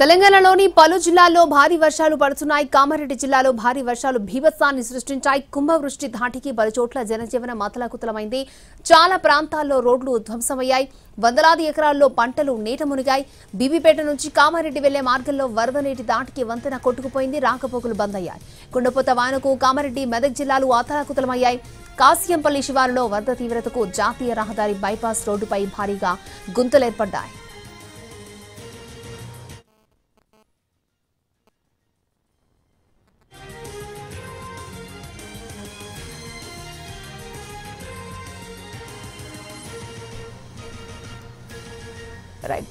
తెలంగాణలోని పలు జిల్లాల్లో భారీ వర్షాలు పడుతున్నాయి. కామారెడ్డి జిల్లాలో భారీ వర్షాలు బీభత్సాన్ని సృష్టించాయి. కుంభవృష్టి ధాటికి పలుచోట్ల జనజీవనం అతలాకుతలమైంది. చాలా ప్రాంతాల్లో రోడ్లు ధ్వంసమయ్యాయి. వందలాది ఎకరాల్లో పంటలు నీట మునిగాయి. బీబీపేట నుంచి కామారెడ్డి వెళ్లే మార్గంలో వరద నీటి ధాటికి వంతెన కొట్టుకుపోయింది. రాకపోకలు బంద్ అయ్యాయి. కుండపోత వానకు కామారెడ్డి మెదక్ జిల్లాలు అతలాకుతలమయ్యాయి. కాసియంపల్లి శివారులో వరద తీవ్రతకు జాతీయ రహదారి బైపాస్ రోడ్డుపై భారీగా గుంతలేర్పడ్డాయి.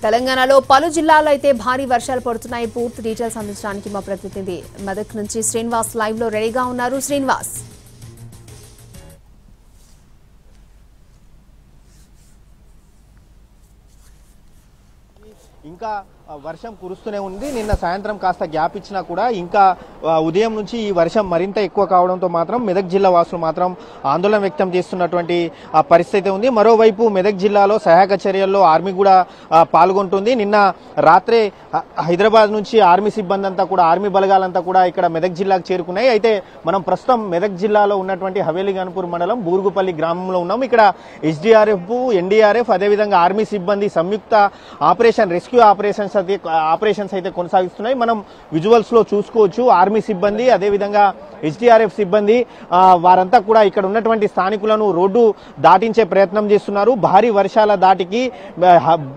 తెలంగాణలో పలు జిల్లాల్లో అయితే భారీ వర్షాలు పడుతున్నాయి. పూర్తి డీటెయిల్స్ అందించడానికి మా ప్రతినిధి మెదక్ నుంచి శ్రీనివాస్ లైవ్ లో రెడీగా ఉన్నారు. శ్రీనివాస్, ఇంకా వర్షం కురుస్తూనే ఉంది. నిన్న సాయంత్రం కాస్త గ్యాప్ ఇచ్చినా కూడా ఇంకా ఉదయం నుంచి ఈ వర్షం మరింత ఎక్కువ కావడంతో మాత్రం మెదక్ జిల్లా వాసులు మాత్రం ఆందోళన వ్యక్తం చేస్తున్నటువంటి పరిస్థితి ఉంది. మరోవైపు మెదక్ జిల్లాలో సహాయక చర్యల్లో ఆర్మీ కూడా పాల్గొంటుంది. నిన్న రాత్రే హైదరాబాద్ నుంచి ఆర్మీ సిబ్బంది అంతా కూడా, ఆర్మీ బలగాలంతా కూడా ఇక్కడ మెదక్ జిల్లాకు చేరుకున్నాయి. అయితే మనం ప్రస్తుతం మెదక్ జిల్లాలో ఉన్నటువంటి హవేలీ గన్పూర్ మండలం బూరుగుపల్లి గ్రామంలో ఉన్నాం. ఇక్కడ ఎస్డీఆర్ఎఫ్, ఎన్డీఆర్ఎఫ్ అదేవిధంగా ఆర్మీ సిబ్బంది సంయుక్త ఆపరేషన్ రెస్క్యూ ఆపరేషన్స్ అయితే కొనసాగిస్తున్నాయి. మనం విజువల్స్ లో చూసుకోవచ్చు. ఆర్మీ సిబ్బంది అదేవిధంగా ఎస్డీఆర్ఎఫ్ సిబ్బంది వారంతా కూడా ఇక్కడ ఉన్నటువంటి స్థానికులను రోడ్డు దాటించే ప్రయత్నం చేస్తున్నారు. భారీ వర్షాల దాటికి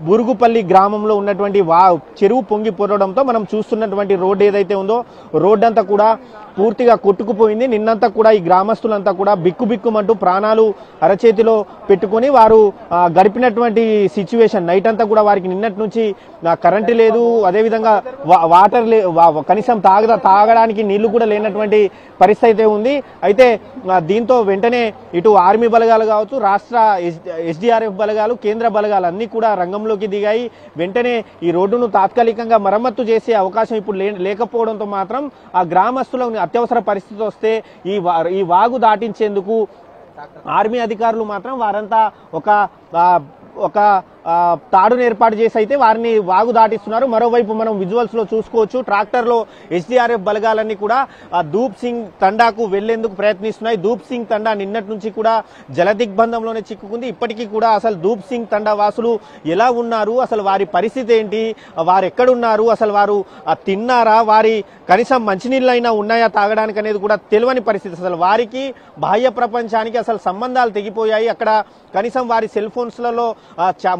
బూరుగుపల్లి గ్రామంలో ఉన్నటువంటి చెరువు పొంగి పొరడంతో మనం చూస్తున్నటువంటి రోడ్డు ఏదైతే ఉందో రోడ్డు అంతా కూడా పూర్తిగా కొట్టుకుపోయింది. నిన్నంతా కూడా ఈ గ్రామస్తులంతా కూడా బిక్కుబిక్కుమంటూ ప్రాణాలు అరచేతిలో పెట్టుకుని వారు గడిపినటువంటి సిచ్యువేషన్. నైట్ అంతా కూడా వారికి నిన్నటి నుంచి కరెంటు లేదు, అదేవిధంగా వాటర్ కనీసం తాగడానికి నీళ్లు కూడా లేనటువంటి పరిస్థితి ఉంది. అయితే దీంతో వెంటనే ఇటు ఆర్మీ బలగాలు కావచ్చు, రాష్ట్ర ఎస్డీఆర్ఎఫ్ బలగాలు, కేంద్ర బలగాలు అన్ని కూడా రంగంలోకి దిగాయి. వెంటనే ఈ రోడ్డును తాత్కాలికంగా మరమ్మత్తు చేసే అవకాశం ఇప్పుడు లేకపోవడంతో మాత్రం ఆ గ్రామస్తులకు అత్యవసర పరిస్థితి వస్తే ఈ వాగు దాటించేందుకు ఆర్మీ అధికారులు మాత్రం వారంతా ఒక తాడును ఏర్పాటు చేసి అయితే వారిని వాగు దాటిస్తున్నారు. మరోవైపు మనం విజువల్స్ లో చూసుకోవచ్చు. ట్రాక్టర్ లో ఎస్డీఆర్ఎఫ్ బలగాలన్నీ కూడా ధూప్ సింగ్ తండాకు వెళ్లేందుకు ప్రయత్నిస్తున్నాయి. ధూప్ సింగ్ తండా నిన్నటి నుంచి కూడా జలదిగ్బంధంలోనే చిక్కుకుంది. ఇప్పటికీ కూడా అసలు ధూప్ సింగ్ తండా వాసులు ఎలా ఉన్నారు, అసలు వారి పరిస్థితి ఏంటి, వారు ఎక్కడున్నారు, అసలు వారు తిన్నారా, వారి కనీసం మంచినీళ్ళైనా ఉన్నాయా తాగడానికి అనేది కూడా తెలియని పరిస్థితి. అసలు వారికి బాహ్య ప్రపంచానికి అసలు సంబంధాలు తెగిపోయాయి. అక్కడ కనీసం వారి సెల్ ఫోన్స్లలో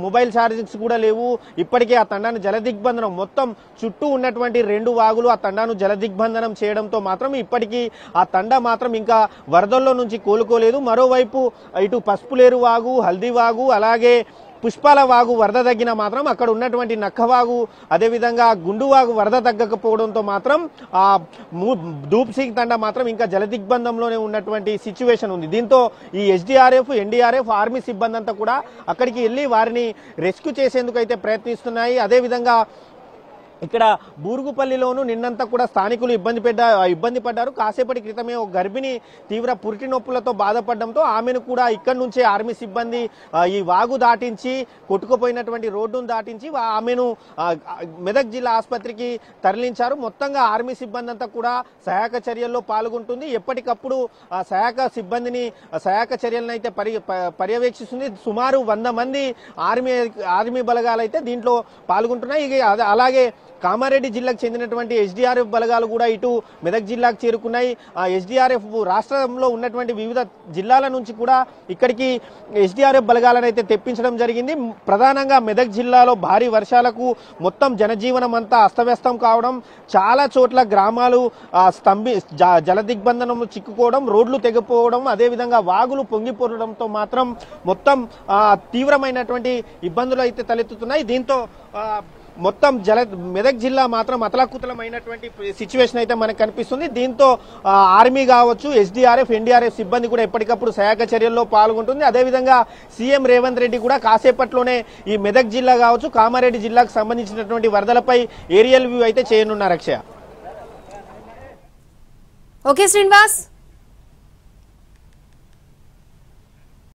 మొబైల్ ఛార్జింగ్స్ కూడా లేవు. ఇప్పటికే ఆ తండాను జలదిగ్బంధనం, మొత్తం చుట్టూ ఉన్నటువంటి 2 వాగులు ఆ తండాను జలదిగ్బంధనం చేయడంతో మాత్రం ఇప్పటికీ ఆ తండా మాత్రం ఇంకా వరదల్లో నుంచి కోలుకోలేదు. మరోవైపు ఇటు పసుపులేరు వాగు, హల్దీ వాగు, అలాగే పుష్పాల వాగు వరద తగ్గిన మాత్రం అక్కడ ఉన్నటువంటి నక్కవాగు అదేవిధంగా గుండువాగు వరద తగ్గకపోవడంతో మాత్రం ఆ ధూప్ సింగ్ తండా మాత్రం ఇంకా జలదిగ్బంధంలోనే ఉన్నటువంటి సిచ్యువేషన్ ఉంది. దీంతో ఈ ఎస్డీఆర్ఎఫ్, ఎన్డీఆర్ఎఫ్, ఆర్మీ సిబ్బంది అంతా కూడా అక్కడికి వెళ్లి వారిని రెస్క్యూ చేసేందుకు అయితే ప్రయత్నిస్తున్నాయి. అదేవిధంగా ఇక్కడ బూరుగుపల్లిలోనూ నిన్నంతా కూడా స్థానికులు ఇబ్బంది పడ్డారు. కాసేపటి క్రితమే ఒక గర్భిణి తీవ్ర పురిటి నొప్పులతో బాధపడడంతో ఆమెను కూడా ఇక్కడి నుంచే ఆర్మీ సిబ్బంది ఈ వాగు దాటించి కొట్టుకుపోయినటువంటి రోడ్డును దాటించి ఆమెను మెదక్ జిల్లా ఆసుపత్రికి తరలించారు. మొత్తంగా ఆర్మీ సిబ్బంది అంతా కూడా సహాయక చర్యల్లో పాల్గొంటుంది. ఎప్పటికప్పుడు సహాయక చర్యలను అయితే పర్యవేక్షిస్తుంది. సుమారు 100 మంది ఆర్మీ బలగాలు అయితే దీంట్లో పాల్గొంటున్నాయి. అలాగే కామారెడ్డి జిల్లాకు చెందినటువంటి ఎస్డీఆర్ఎఫ్ బలగాలు కూడా ఇటు మెదక్ జిల్లాకు చేరుకున్నాయి. ఎస్డీఆర్ఎఫ్ రాష్ట్రంలో ఉన్నటువంటి వివిధ జిల్లాల నుంచి కూడా ఇక్కడికి ఎస్డీఆర్ఎఫ్ బలగాలను అయితే తెప్పించడం జరిగింది. ప్రధానంగా మెదక్ జిల్లాలో భారీ వర్షాలకు మొత్తం జనజీవనం అంతా అస్తవ్యస్తం కావడం, చాలా చోట్ల గ్రామాలు జలదిగ్బంధనం చిక్కుకోవడం, రోడ్లు తెగిపోవడం, అదేవిధంగా వాగులు పొంగిపోవడంతో మాత్రం మొత్తం తీవ్రమైనటువంటి ఇబ్బందులు అయితే తలెత్తుతున్నాయి. దీంతో మొత్తం మెదక్ జిల్లా మాత్రం అతలాకుతలమైనటువంటి సిచ్యువేషన్ అయితే మనకు కనిపిస్తుంది. దీంతో ఆర్మీ కావచ్చు, ఎస్డీఆర్ఎఫ్, ఎన్డీఆర్ఎఫ్ సిబ్బంది కూడా ఎప్పటికప్పుడు సహాయక చర్యల్లో పాల్గొంటుంది. అదేవిధంగా సీఎం రేవంత్ రెడ్డి కూడా కాసేపట్లోనే ఈ మెదక్ జిల్లా కావచ్చు, కామారెడ్డి జిల్లాకు సంబంధించినటువంటి వరదలపై ఏరియల్ వ్యూ అయితే చేయనున్నారు. అక్షయ. ఓకే శ్రీనివాస్.